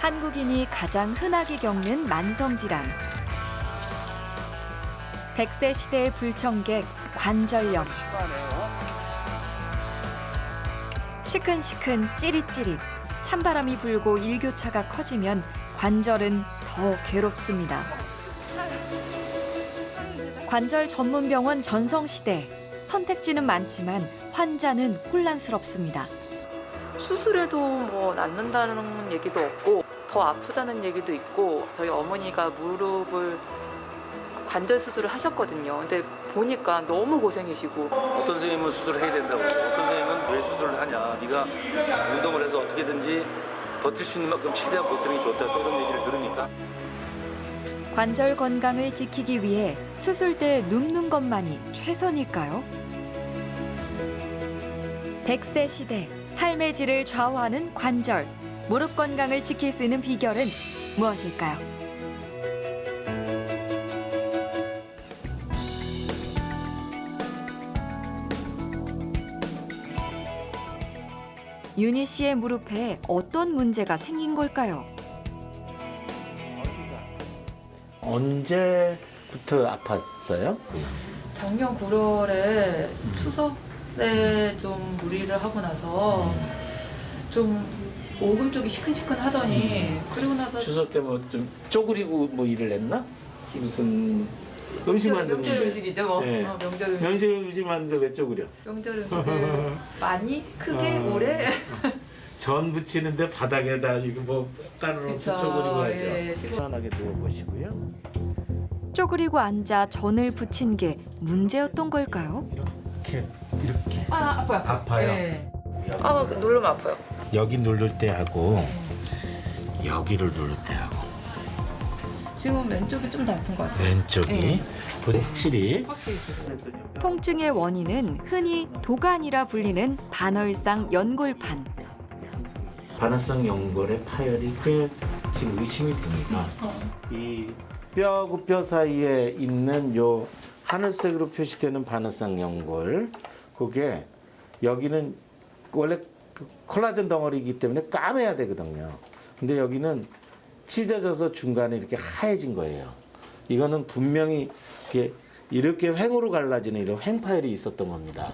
한국인이 가장 흔하게 겪는 만성질환. 100세 시대의 불청객, 관절염. 시큰시큰 찌릿찌릿. 찬바람이 불고 일교차가 커지면 관절은 더 괴롭습니다. 관절 전문 병원 전성시대. 선택지는 많지만 환자는 혼란스럽습니다. 수술해도 뭐 낫는다는 얘기도 없고 더 아프다는 얘기도 있고 저희 어머니가 무릎을 관절 수술을 하셨거든요. 근데 보니까 너무 고생이시고 어떤 선생님은 수술을 해야 된다고 어떤 선생님은 왜 수술을 하냐 네가 운동을 해서 어떻게든지 버틸 수 있는 만큼 최대한 버티는 게 좋다 또 이런 얘기를 들으니까 관절 건강을 지키기 위해 수술 때 눕는 것만이 최선일까요? 100세 시대 삶의 질을 좌우하는 관절. 무릎 건강을 지킬 수 있는 비결은 무엇일까요? 윤희 씨의 무릎에 어떤 문제가 생긴 걸까요? 언제부터 아팠어요? 작년 9월에 추석 때 좀 무리를 하고 나서 좀 오금 쪽이 시큰시큰 하더니 그리고 나서 추석 때 뭐 좀 쪼그리고 뭐 일을 했나? 무슨 음식 만드는데 명절 음식이죠. 뭐. 네. 명절 음식. 명절 음식 만드는데 왜 쪼그려? 명절 음식을 많이 크게 오래 전 부치는데 바닥에다 이거 뭐 깐으로 쪼그리고 하죠. 예, 편안하게 누워보시고요. 쪼그리고 앉아 전을 붙인 게 문제였던 걸까요? 이렇게 아파요. 아파요. 네. 누르면 아파요. 여기 누를 때 하고 여기를 누를 때 하고 지금 왼쪽이 좀 더 아픈 것 같아요. 왼쪽이 네. 확실히 확실히 있어요. 통증의 원인은 흔히 도간이라 불리는 반월상 연골판. 반월상 연골의 파열이 꽤 지금 의심이 됩니다. 이 뼈하고 뼈 사이에 있는 요 하늘색으로 표시되는 반월상 연골, 그게 여기는 원래 그 콜라겐 덩어리이기 때문에 까매야 되거든요. 근데 여기는 찢어져서 중간에 이렇게 하얘진 거예요. 이거는 분명히 이렇게 횡으로 갈라지는 이런 횡파열이 있었던 겁니다.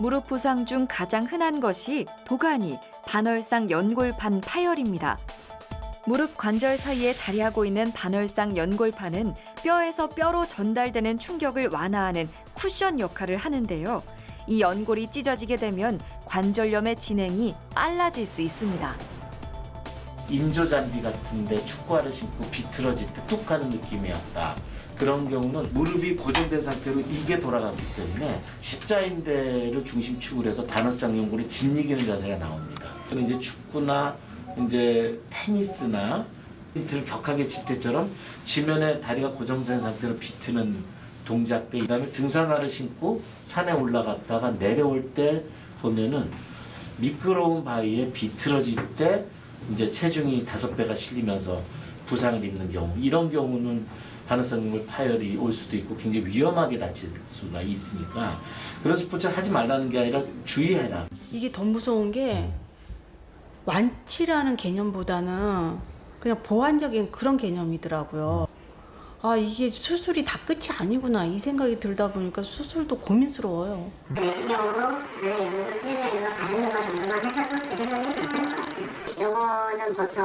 무릎 부상 중 가장 흔한 것이 도가니, 반월상 연골판 파열입니다. 무릎 관절 사이에 자리하고 있는 반월상 연골판은 뼈에서 뼈로 전달되는 충격을 완화하는 쿠션 역할을 하는데요. 이 연골이 찢어지게 되면 관절염의 진행이 빨라질 수 있습니다. 인조잔디 같은데 축구화를 신고 비틀어질 때 툭 하는 느낌이었다. 그런 경우는 무릎이 고정된 상태로 이게 돌아가기 때문에 십자인대를 중심축으로 해서 반월상 연골이 짓이기는 자세가 나옵니다. 이제 축구나 이제 테니스나 를 격하게 칠 때처럼 지면에 다리가 고정된 상태로 비트는 동작 때, 그다음에 등산화를 신고 산에 올라갔다가 내려올 때 보면은 미끄러운 바위에 비틀어질 때 이제 체중이 5배가 실리면서 부상을 입는 경우, 이런 경우는 반월상 연골 파열이 올 수도 있고 굉장히 위험하게 다칠 수가 있으니까 그런 스포츠를 하지 말라는 게 아니라 주의해라. 이게 더 무서운 게 완치라는 개념보다는 그냥 보완적인 그런 개념이더라고요. 아, 이게 수술이 다 끝이 아니구나 이 생각이 들다 보니까 수술도 고민스러워요. 내시경으로 수술해서 가는 거 정도만 해서도 그 생각이 드는 것 같아요. 요거는 보통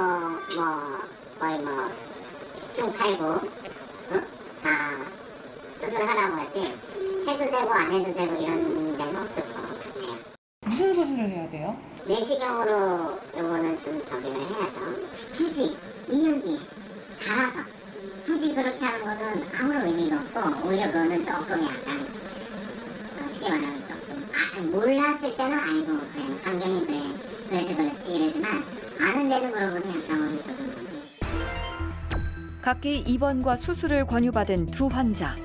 거의 10중 8구 다 수술하라고 하지 해도 되고 안 해도 되고 이런 문제는 없을 것 같아요. 무슨 수술을 해야 돼요? 내시경으로 요거는 좀 저기를 해야죠. 굳이 2년 뒤에 달아서 굳이 그렇게 하는 것은 아무런 의미가 없고 오히려 그거는 조금 약간 쉽게 말하면 조금 몰랐을 때는 아이고 그래 환경이 그래 그래서 그렇지 이러지만 아는 데는 그러고는 약간 어리석은 거죠. 각기 입원과 수술을 권유받은 두 환자.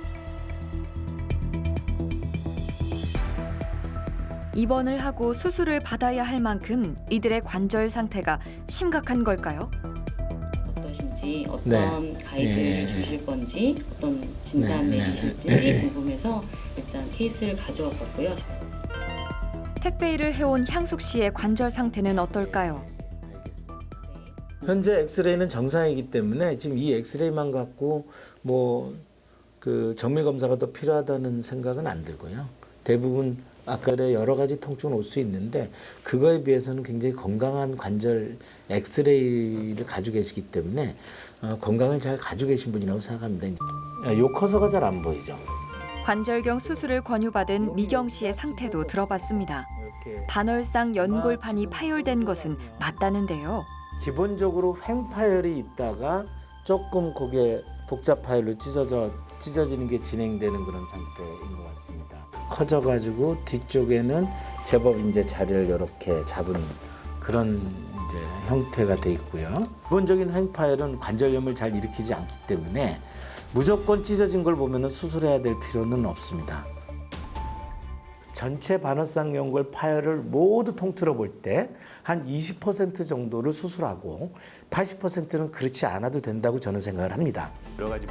입원을 하고 수술을 받아야 할 만큼 이들의 관절 상태가 심각한 걸까요? 어떠신지, 어떤 네. 가이드를 주실 건지, 어떤 진단을 내리실지 궁금해서 일단 케이스를 가져와 봤고요. 택배 일을 해온 향숙 씨의 관절 상태는 어떨까요? 현재 엑스레이는 정상이기 때문에 지금 이 엑스레이만 갖고 뭐 그 정밀 검사가 더 필요하다는 생각은 안 들고요. 대부분 아까 여러 가지 통증은 올 수 있는데 그거에 비해서는 굉장히 건강한 관절 엑스레이를 가지고 계시기 때문에 건강을 잘 가지고 계신 분이라고 생각합니다. 요 커서가 잘 안 보이죠. 관절경 수술을 권유받은 미경 씨의 상태도 들어봤습니다. 이렇게 반월상 연골판이 파열된 것은 맞다는데요. 기본적으로 횡파열이 있다가 조금 그게 복잡 파열로 찢어지는 게 진행되는 그런 상태인 것 같습니다. 커져가지고 뒤쪽에는 제법 이제 자리를 이렇게 잡은 그런 이제 형태가 돼 있고요. 기본적인 횡파열은 관절염을 잘 일으키지 않기 때문에 무조건 찢어진 걸 보면은 수술해야 될 필요는 없습니다. 전체 반월상 연골 파열을 모두 통틀어 볼 때 한 20% 정도를 수술하고 80%는 그렇지 않아도 된다고 저는 생각을 합니다. 여러 가지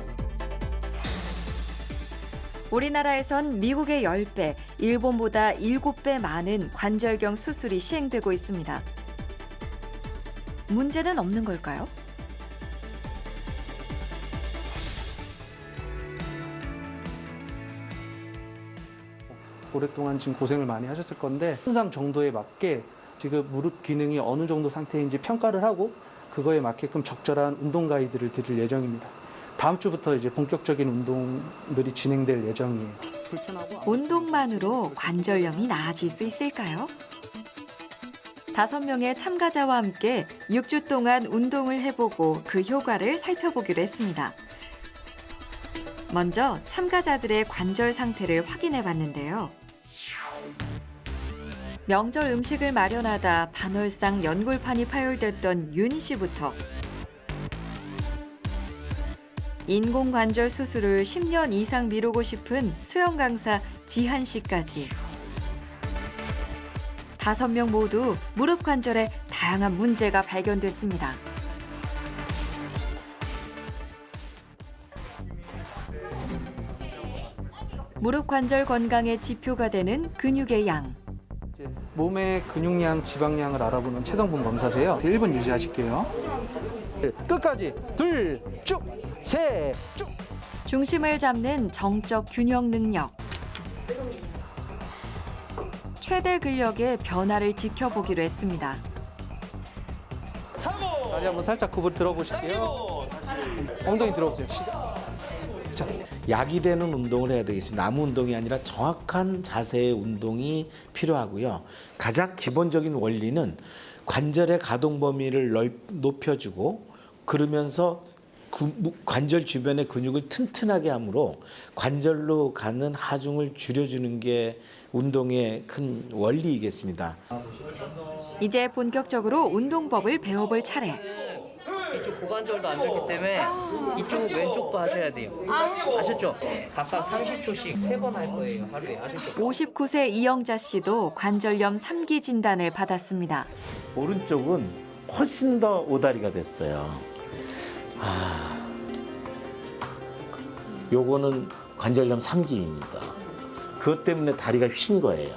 우리나라에선 미국의 10배, 일본보다 7배 많은 관절경 수술이 시행되고 있습니다. 문제는 없는 걸까요? 오랫동안 지금 고생을 많이 하셨을 건데 손상 정도에 맞게 지금 무릎 기능이 어느 정도 상태인지 평가를 하고 그거에 맞게끔 적절한 운동 가이드를 드릴 예정입니다. 다음 주부터 이제 본격적인 운동들이 진행될 예정이에요. 운동만으로 관절염이 나아질 수 있을까요? 5명의 참가자와 함께 6주 동안 운동을 해보고 그 효과를 살펴보기로 했습니다. 먼저 참가자들의 관절 상태를 확인해 봤는데요. 명절 음식을 마련하다 반월상 연골판이 파열됐던 윤희 씨부터 인공관절 수술을 10년 이상 미루고 싶은 수영 강사 지한 씨까지 5명 모두 무릎 관절에 다양한 문제가 발견됐습니다. 무릎 관절 건강의 지표가 되는 근육의 양. 이제 몸의 근육량, 지방량을 알아보는 체성분 검사세요. 1분 유지하실게요. 끝까지 둘, 쭉, 셋, 쭉. 중심을 잡는 정적 균형 능력. 최대 근력의 변화를 지켜보기로 했습니다. 다리 한번 살짝 굽을 들어보실게요. 엉덩이 들어보세요. 자, 약이 되는 운동을 해야 되겠습니다. 아무 운동이 아니라 정확한 자세의 운동이 필요하고요. 가장 기본적인 원리는 관절의 가동 범위를 높여주고 그러면서 관절 주변의 근육을 튼튼하게 함으로 관절로 가는 하중을 줄여주는 게 운동의 큰 원리이겠습니다. 이제 본격적으로 운동법을 배워볼 차례. 이쪽 고관절도 안 좋기 때문에 이쪽 왼쪽도 하셔야 돼요. 아셨죠? 각각 30초씩 3번 할 거예요, 하루에. 아셨죠? 59세 이영자 씨도 관절염 3기 진단을 받았습니다. 오른쪽은 훨씬 더 오다리가 됐어요. 요거는 관절염 3기입니다. 그것 때문에 다리가 휜 거예요.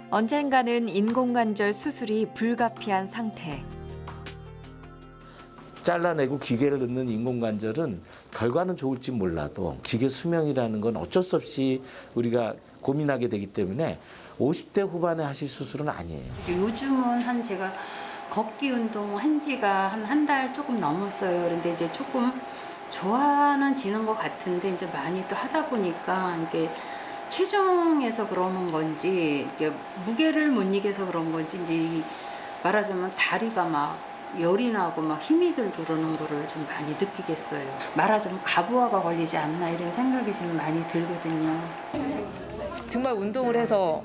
언젠가는 인공관절 수술이 불가피한 상태. 잘라내고 기계를 넣는 인공관절은 결과는 좋을지 몰라도 기계 수명이라는 건 어쩔 수 없이 우리가 고민하게 되기 때문에 50대 후반에 하실 수술은 아니에요. 요즘은 제가 걷기 운동 한 지가 한 달 조금 넘었어요. 그런데 이제 조금 좋아는 지는 것 같은데 이제 많이 또 하다 보니까 이게 체중에서 그러는 건지 이게 무게를 못 이겨서 그런 건지 이제 말하자면 다리가 막 열이 나고 막 힘이 들고 그러는 거를 좀 많이 느끼겠어요. 말하자면 가부화가 걸리지 않나 이런 생각이 좀 많이 들거든요. 정말 운동을 해서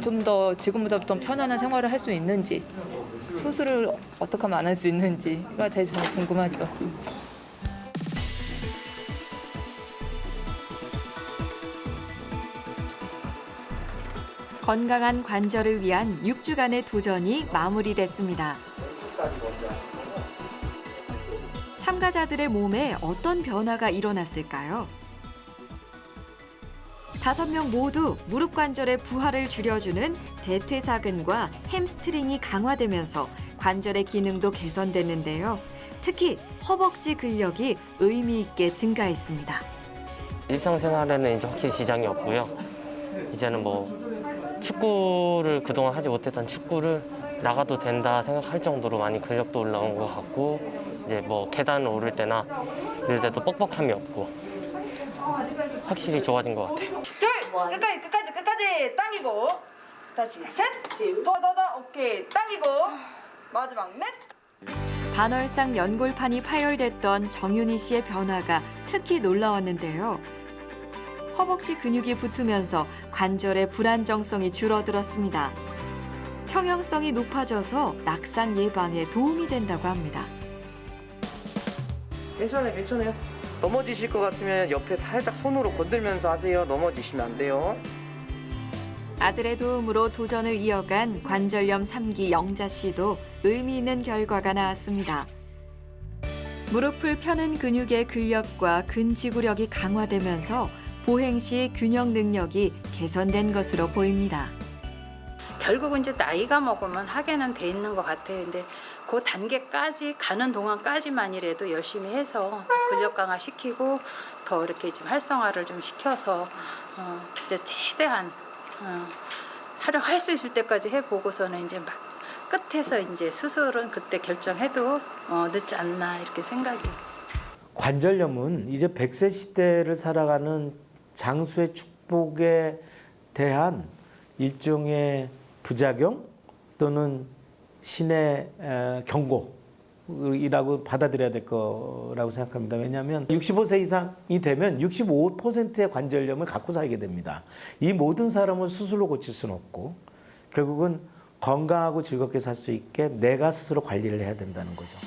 좀 더 지금보다 좀 편안한 생활을 할 수 있는지 수술을 어떻게 하면 안 할 수 있는지가 제일 궁금하죠. 건강한 관절을 위한 6주간의 도전이 마무리됐습니다. 참가자들의 몸에 어떤 변화가 일어났을까요? 5명 모두 무릎 관절의 부하를 줄여주는 대퇴사근과 햄스트링이 강화되면서 관절의 기능도 개선됐는데요. 특히 허벅지 근력이 의미 있게 증가했습니다. 일상생활에는 이제 확실히 지장이 없고요. 이제는 뭐 축구를 그동안 하지 못했던 축구를 나가도 된다 생각할 정도로 많이 근력도 올라온 것 같고, 이제 뭐 계단 오를 때나 이럴 때도 뻑뻑함이 없고 확실히 좋아진 것 같아요. 끝까지 당기고 다시 셋, 더 오케이 당기고 마지막 넷. 반월상 연골판이 파열됐던 정윤희 씨의 변화가 특히 놀라웠는데요. 허벅지 근육이 붙으면서 관절의 불안정성이 줄어들었습니다. 평형성이 높아져서 낙상 예방에 도움이 된다고 합니다. 괜찮아요. 넘어지실 것 같으면 옆에 살짝 손으로 건들면서 하세요. 넘어지시면 안 돼요. 아들의 도움으로 도전을 이어간 관절염 3기 영자 씨도 의미 있는 결과가 나왔습니다. 무릎을 펴는 근육의 근력과 근지구력이 강화되면서 보행 시 균형 능력이 개선된 것으로 보입니다. 결국은 이제 나이가 먹으면 하게는 돼 있는 것 같아요. 근데 그 단계까지 가는 동안까지만이라도 열심히 해서 근력 강화 시키고 더 이렇게 좀 활성화를 좀 시켜서 이제 최대한 할 수 있을 때까지 해보고서는 이제 막 끝에서 이제 수술은 그때 결정해도 늦지 않나 이렇게 생각이. 관절염은 이제 100세 시대를 살아가는 장수의 축복에 대한 일종의 부작용 또는 신의 경고이라고 받아들여야 될 거라고 생각합니다. 왜냐하면 65세 이상이 되면 65%의 관절염을 갖고 살게 됩니다. 이 모든 사람을 수술로 고칠 수는 없고 결국은 건강하고 즐겁게 살 수 있게 내가 스스로 관리를 해야 된다는 거죠.